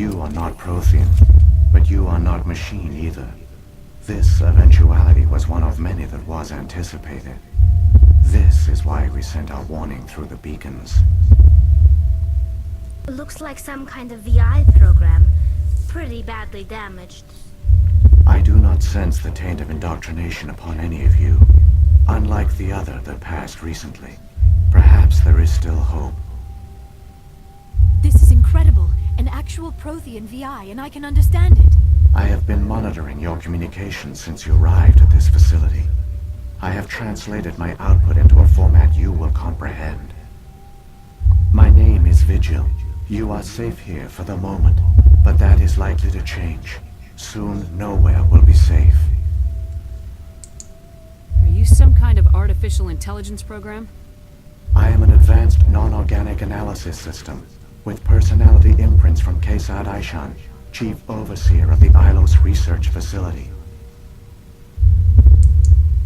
You are not Prothean, but you are not machine either. This eventuality was one of many that was anticipated. This is why we sent our warning through the beacons. Looks like some kind of VI program. Pretty badly damaged. I do not sense the taint of indoctrination upon any of you. Unlike the other that passed recently. Perhaps there is still hope. This is incredible. An actual Prothean VI, and I can understand it. I have been monitoring your communications since you arrived at this facility. I have translated my output into a format you will comprehend. My name is Vigil. You are safe here for the moment, but that is likely to change. Soon, nowhere will be safe. Are you some kind of artificial intelligence program? I am an advanced non-organic analysis system, with personality imprints from Kesad Aishan, Chief Overseer of the Ilos Research Facility.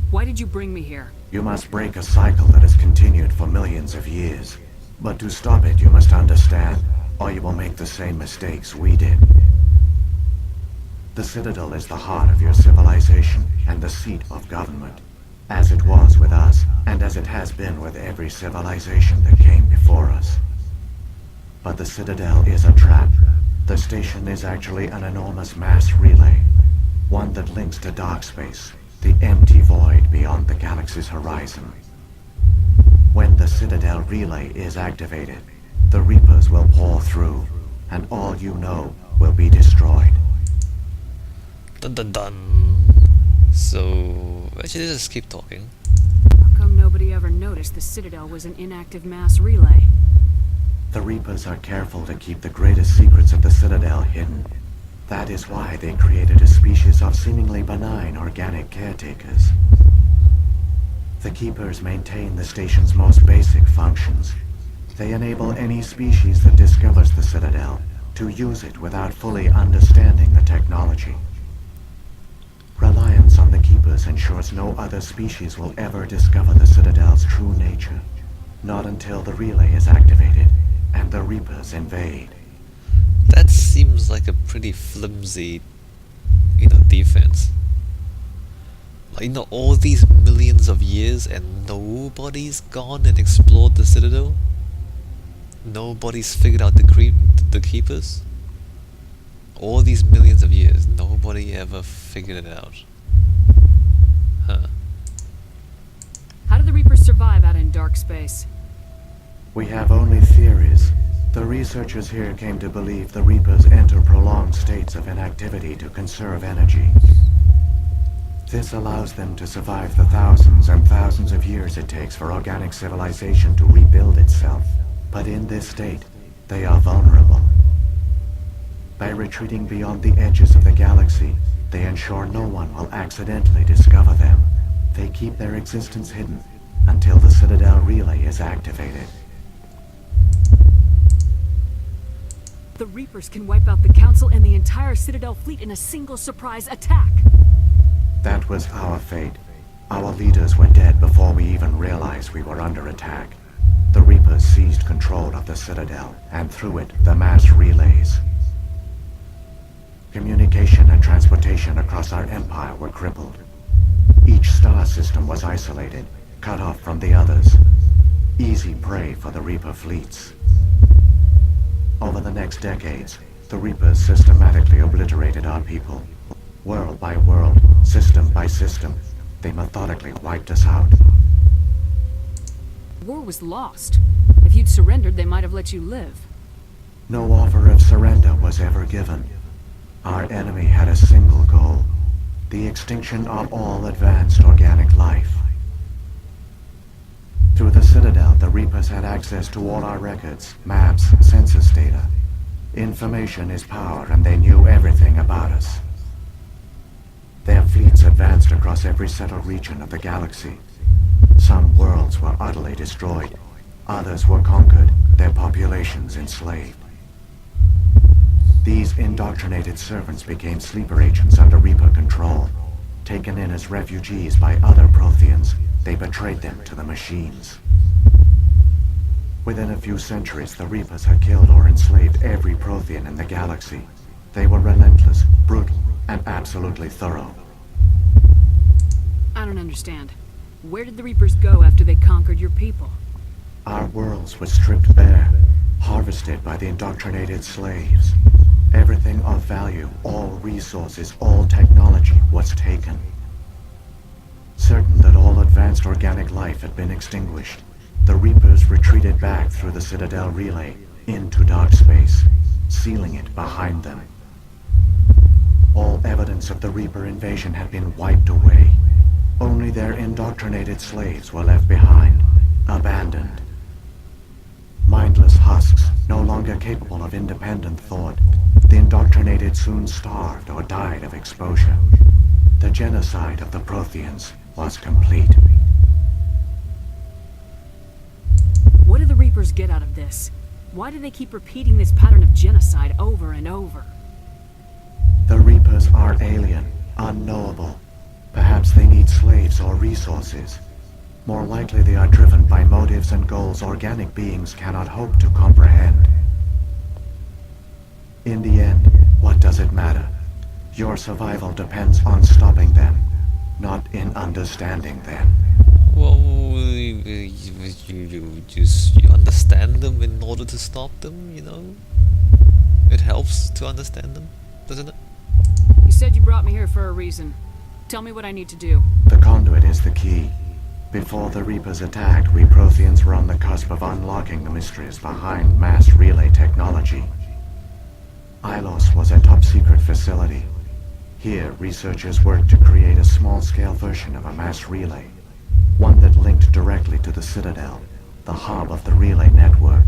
Why did you bring me here? You must break a cycle that has continued for millions of years. But to stop it, you must understand, or you will make the same mistakes we did. The Citadel is the heart of your civilization and the seat of government, as it was with us, and as it has been with every civilization that came before us. But the Citadel is a trap. The station is actually an enormous mass relay, one that links to dark space, the empty void beyond the galaxy's horizon. When the Citadel relay is activated, the Reapers will pour through, and all you know will be destroyed. Dun dun dun. So, actually let's keep talking. How come nobody ever noticed the Citadel was an inactive mass relay? The Reapers are careful to keep the greatest secrets of the Citadel hidden. That is why they created a species of seemingly benign organic caretakers. The Keepers maintain the station's most basic functions. They enable any species that discovers the Citadel to use it without fully understanding the technology. Reliance on the Keepers ensures no other species will ever discover the Citadel's true nature. Not until the relay is activated and the Reapers invade. That seems like a pretty flimsy, defense. Like, all these millions of years and nobody's gone and explored the Citadel? Nobody's figured out the Keepers? All these millions of years, nobody ever figured it out. Huh. How do the Reapers survive out in dark space? We have only theories. The researchers here came to believe the Reapers enter prolonged states of inactivity to conserve energy. This allows them to survive the thousands and thousands of years it takes for organic civilization to rebuild itself. But in this state, they are vulnerable. By retreating beyond the edges of the galaxy, they ensure no one will accidentally discover them. They keep their existence hidden until the Citadel relay is activated. The Reapers can wipe out the Council and the entire Citadel fleet in a single surprise attack. That was our fate. Our leaders were dead before we even realized we were under attack. The Reapers seized control of the Citadel, and through it, the mass relays. Communication and transportation across our empire were crippled. Each star system was isolated, cut off from the others. Easy prey for the Reaper fleets. Over the next decades, the Reapers systematically obliterated our people. World by world, system by system, they methodically wiped us out. The war was lost. If you'd surrendered, they might have let you live. No offer of surrender was ever given. Our enemy had a single goal: the extinction of all advanced organic life. Through the Citadel, the Reapers had access to all our records, maps, census data. Information is power, and they knew everything about us. Their fleets advanced across every settled region of the galaxy. Some worlds were utterly destroyed. Others were conquered, their populations enslaved. These indoctrinated servants became sleeper agents under Reaper control. Taken in as refugees by other Protheans, they betrayed them to the machines. Within a few centuries, the Reapers had killed or enslaved every Prothean in the galaxy. They were relentless, brutal, and absolutely thorough. I don't understand. Where did the Reapers go after they conquered your people? Our worlds were stripped bare, harvested by the indoctrinated slaves. Everything of value, all resources, all technology was taken. Certain that all advanced organic life had been extinguished, the Reapers retreated back through the Citadel relay into dark space, sealing it behind them. All evidence of the Reaper invasion had been wiped away. Only their indoctrinated slaves were left behind, abandoned. Mindless husks, no longer capable of independent thought, the indoctrinated soon starved or died of exposure. The genocide of the Protheans was complete. What do the Reapers get out of this? Why do they keep repeating this pattern of genocide over and over? The Reapers are alien, unknowable. Perhaps they need slaves or resources. More likely they are driven by motives and goals organic beings cannot hope to comprehend. In the end, what does it matter? Your survival depends on stopping them, not in understanding them. Well, you understand them in order to stop them, you know? It helps to understand them, doesn't it? You said you brought me here for a reason. Tell me what I need to do. The conduit is the key. Before the Reapers attacked, we Protheans were on the cusp of unlocking the mysteries behind mass relay technology. Ilos was a top-secret facility. Here, researchers worked to create a small-scale version of a mass relay, one that linked directly to the Citadel, the hub of the relay network.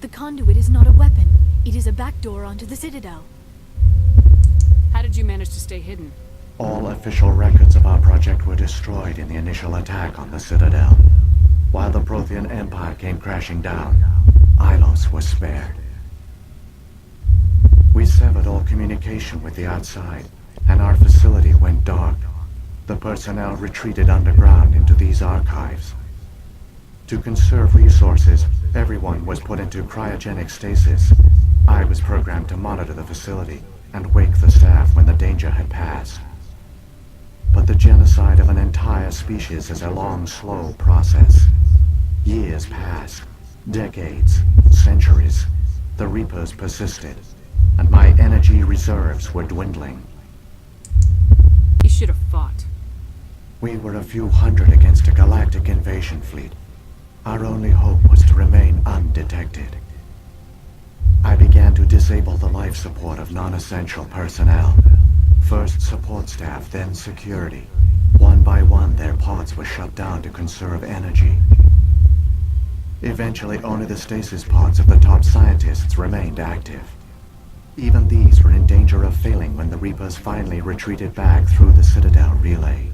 The conduit is not a weapon. It is a backdoor onto the Citadel. How did you manage to stay hidden? All official records of our project were destroyed in the initial attack on the Citadel. While the Prothean Empire came crashing down, Ilos was spared. We severed all communication with the outside, and our facility went dark. The personnel retreated underground into these archives. To conserve resources, everyone was put into cryogenic stasis. I was programmed to monitor the facility and wake the staff when the danger had passed. But the genocide of an entire species is a long, slow process. Years passed, decades, centuries. The Reapers persisted, and my energy reserves were dwindling. You should have fought. We were a few hundred against a galactic invasion fleet. Our only hope was to remain undetected. I began to disable the life support of non-essential personnel. First support staff, then security. One by one, their pods were shut down to conserve energy. Eventually, only the stasis pods of the top scientists remained active. Even these were in danger of failing when the Reapers finally retreated back through the Citadel relay.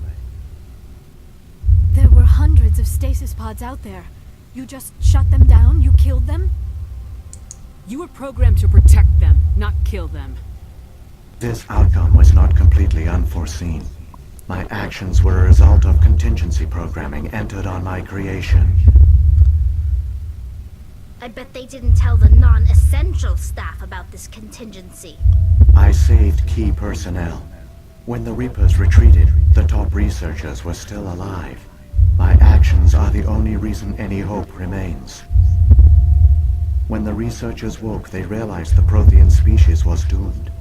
There were hundreds of stasis pods out there. You just shut them down? You killed them? You were programmed to protect them, not kill them. This outcome was not completely unforeseen. My actions were a result of contingency programming entered on my creation. I bet they didn't tell the non-essential staff about this contingency. I saved key personnel. When the Reapers retreated, the top researchers were still alive. My actions are the only reason any hope remains. When the researchers woke, they realized the Prothean species was doomed.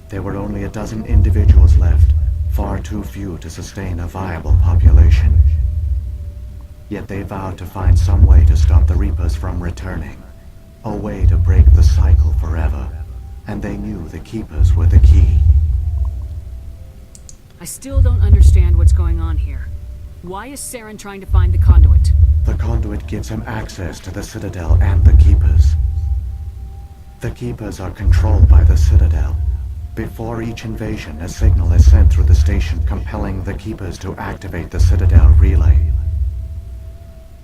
There were only a dozen individuals left, far too few to sustain a viable population. Yet they vowed to find some way to stop the Reapers from returning. A way to break the cycle forever. And they knew the Keepers were the key. I still don't understand what's going on here. Why is Saren trying to find the conduit? The conduit gives him access to the Citadel and the Keepers. The Keepers are controlled by the Citadel. Before each invasion, a signal is sent through the station compelling the Keepers to activate the Citadel relay.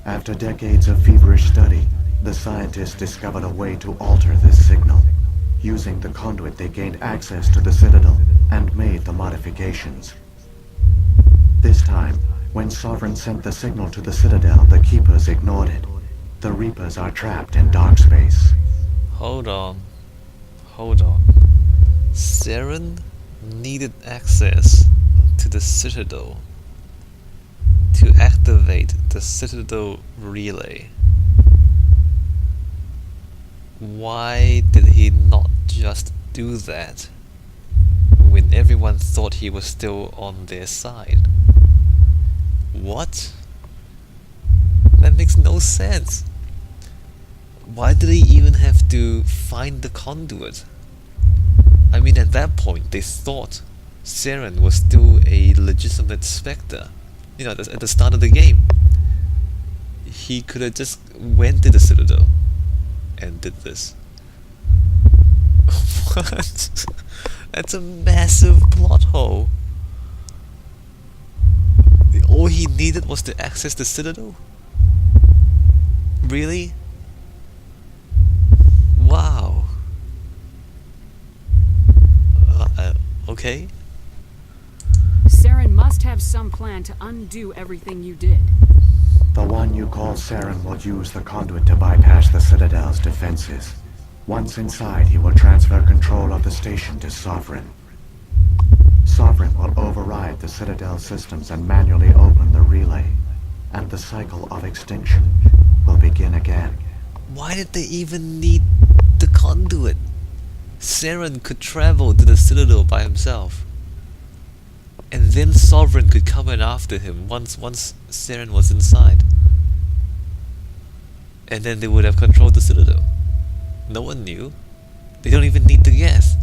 After decades of feverish study, the scientists discovered a way to alter this signal. Using the conduit, they gained access to the Citadel and made the modifications. This time, when Sovereign sent the signal to the Citadel, the Keepers ignored it. Reapers are trapped in dark space. Hold on. Hold on. Saren needed access to the Citadel to activate the Citadel relay. Why did he not just do that when everyone thought he was still on their side? What? That makes no sense. Why did he even have to find the conduit? I mean, at that point, they thought Saren was still a legitimate Spectre. You know, at the start of the game. He could have just went to the Citadel and did this. What? That's a massive plot hole. All he needed was to access the Citadel? Really? Wow. Okay. Saren must have some plan to undo everything you did. The one you call Saren will use the conduit to bypass the Citadel's defenses. Once inside, he will transfer control of the station to Sovereign. Sovereign will override the Citadel systems and manually open the relay, and the cycle of extinction will begin again. Why did they even need the conduit? Saren could travel to the Citadel by himself. And then Sovereign could come in after him once Saren was inside. And then they would have controlled the Citadel. No one knew. They don't even need to guess.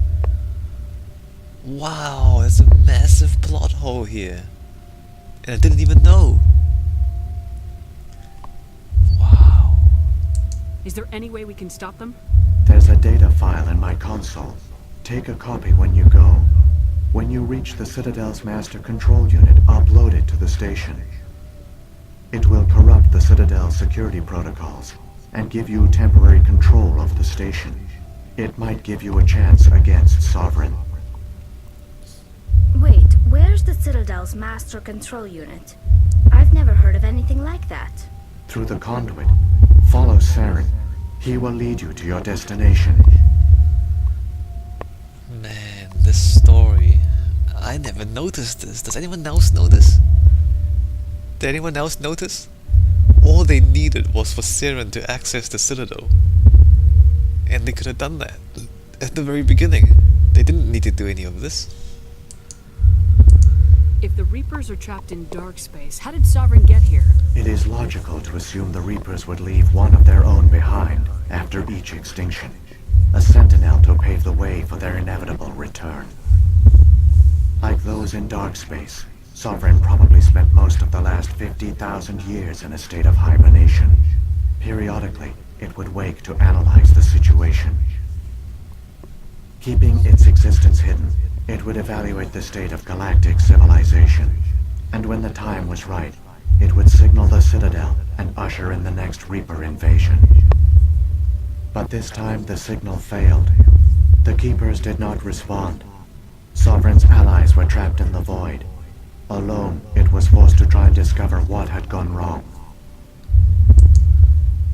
Wow, there's a massive plot hole here. And I didn't even know. Wow. Is there any way we can stop them? There's a data file in my console. Take a copy when you go. When you reach the Citadel's master control unit, upload it to the station. It will corrupt the Citadel's security protocols and give you temporary control of the station. It might give you a chance against Sovereign. Wait, where's the Citadel's master control unit? I've never heard of anything like that. Through the conduit, follow Saren. He will lead you to your destination. Man, this story. I never noticed this. Does anyone else know this? Did anyone else notice? All they needed was for Saren to access the Citadel. And they could have done that at the very beginning. They didn't need to do any of this. If the Reapers are trapped in dark space, how did Sovereign get here? It is logical to assume the Reapers would leave one of their own behind after each extinction. A sentinel to pave the way for their inevitable return. Like those in dark space, Sovereign probably spent most of the last 50,000 years in a state of hibernation. Periodically, it would wake to analyze the situation. Keeping its existence hidden, it would evaluate the state of galactic civilization. And when the time was right, it would signal the Citadel and usher in the next Reaper invasion. But this time the signal failed. The Keepers did not respond. Sovereign's allies were trapped in the void. Alone, it was forced to try and discover what had gone wrong.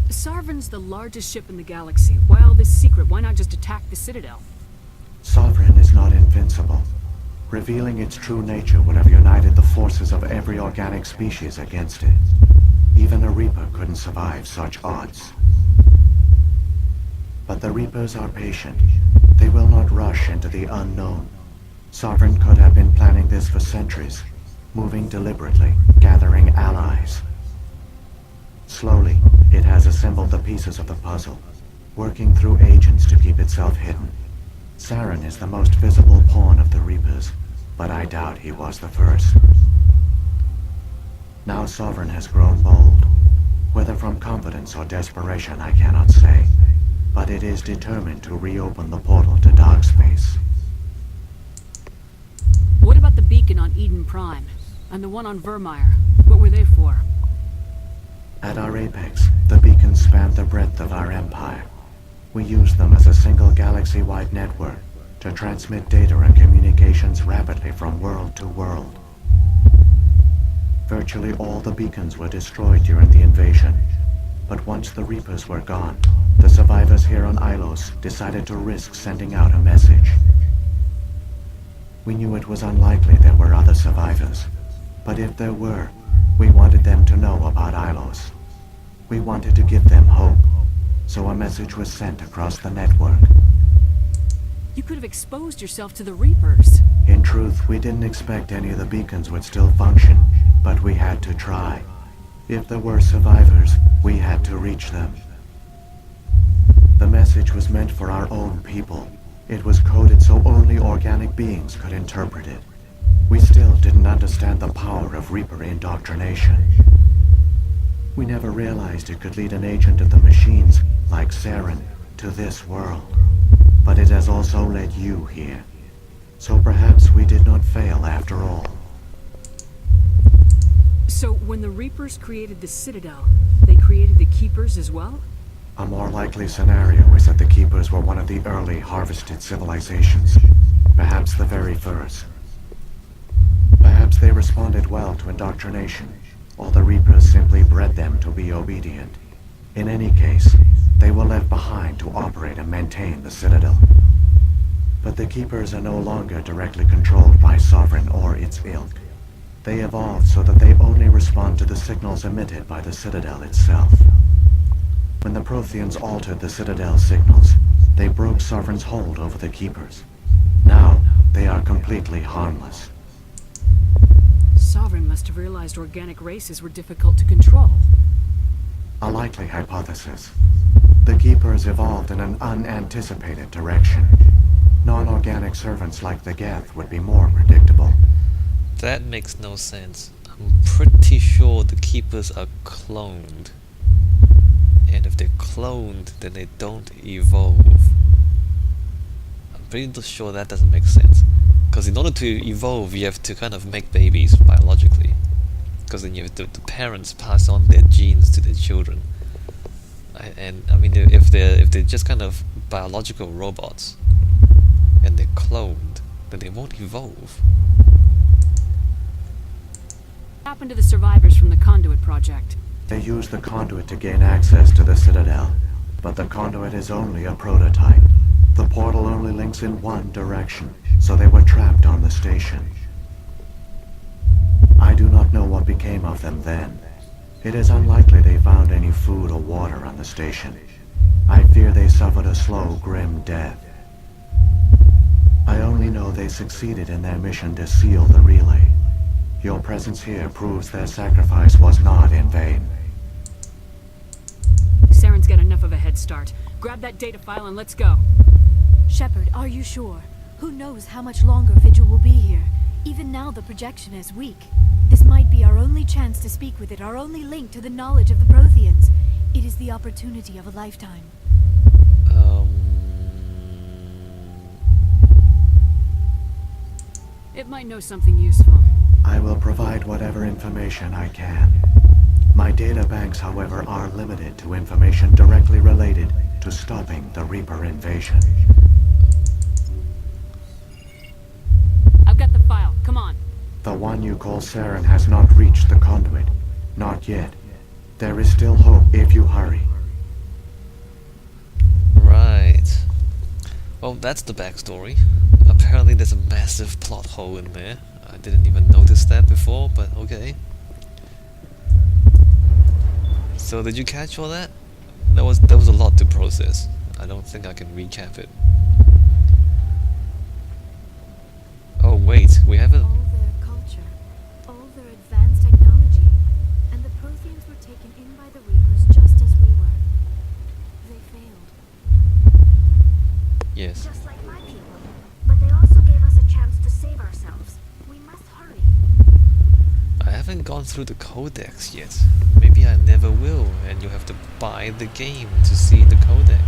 Sovereign's the largest ship in the galaxy. Why all this secret? Why not just attack the Citadel? Sovereign is not invincible. Revealing its true nature would have united the forces of every organic species against it. Even a Reaper couldn't survive such odds. But the Reapers are patient. They will not rush into the unknown. Sovereign could have been planning this for centuries, moving deliberately, gathering allies. Slowly, it has assembled the pieces of the puzzle, working through agents to keep itself hidden. Saren is the most visible pawn of the Reapers, but I doubt he was the first. Now Sovereign has grown bold. Whether from confidence or desperation, I cannot say. But it is determined to reopen the portal to dark space. What about the beacon on Eden Prime? And the one on Vermeer? What were they for? At our apex, the beacons spanned the breadth of our empire. We used them as a single galaxy-wide network to transmit data and communications rapidly from world to world. Virtually all the beacons were destroyed during the invasion. But once the Reapers were gone, the survivors here on Ilos decided to risk sending out a message. We knew it was unlikely there were other survivors, but if there were, we wanted them to know about Ilos. We wanted to give them hope, so a message was sent across the network. You could have exposed yourself to the Reapers. In truth, we didn't expect any of the beacons would still function, but we had to try. If there were survivors, we had to reach them. The message was meant for our own people. It was coded so only organic beings could interpret it. We still didn't understand the power of Reaper indoctrination. We never realized it could lead an agent of the machines, like Saren, to this world. But it has also led you here. So perhaps we did not fail after all. So when the Reapers created the Citadel, they created the Keepers as well? A more likely scenario is that the Keepers were one of the early harvested civilizations. Perhaps the very first. Perhaps they responded well to indoctrination, or the Reapers simply bred them to be obedient. In any case, they were left behind to operate and maintain the Citadel. But the Keepers are no longer directly controlled by Sovereign or its ilk. They evolved so that they only respond to the signals emitted by the Citadel itself. When the Protheans altered the Citadel's signals, they broke Sovereign's hold over the Keepers. Now, they are completely harmless. Sovereign must have realized organic races were difficult to control. A likely hypothesis. The Keepers evolved in an unanticipated direction. Non-organic servants like the Geth would be more predictable. That makes no sense. I'm pretty sure the Keepers are cloned. And if they're cloned, then they don't evolve. I'm pretty sure that doesn't make sense. Because in order to evolve, you have to kind of make babies biologically. Because then you have the parents pass on their genes to their children. And I mean, if they're just kind of biological robots, and they're cloned, then they won't evolve. What happened to the survivors from the Conduit project? They used the conduit to gain access to the Citadel, but the conduit is only a prototype. The portal only links in one direction, so they were trapped on the station. I do not know what became of them then. It is unlikely they found any food or water on the station. I fear they suffered a slow, grim death. I only know they succeeded in their mission to seal the relay. Your presence here proves their sacrifice was not in vain. Saren's got enough of a head start. Grab that data file and let's go. Shepard, are you sure? Who knows how much longer Vigil will be here? Even now the projection is weak. This might be our only chance to speak with it, our only link to the knowledge of the Protheans. It is the opportunity of a lifetime. It might know something useful. I will provide whatever information I can. My data banks, however, are limited to information directly related to stopping the Reaper invasion. I've got the file. Come on. The one you call Saren has not reached the conduit. Not yet. There is still hope if you hurry. Right. Well, that's the backstory. Apparently there's a massive plot hole in there. I didn't even notice that before, but okay. So did you catch all that? There was a lot to process. I don't think I can recap it. Oh wait, we haven't... All their culture, all their advanced technology, and the Protheans were taken in by the Reapers just as we were. They failed. Yes. Just like my people. But they also gave us a chance to save ourselves. We must hurry. I haven't gone through the codex yet. Maybe I never will, and you have to buy the game to see the codex.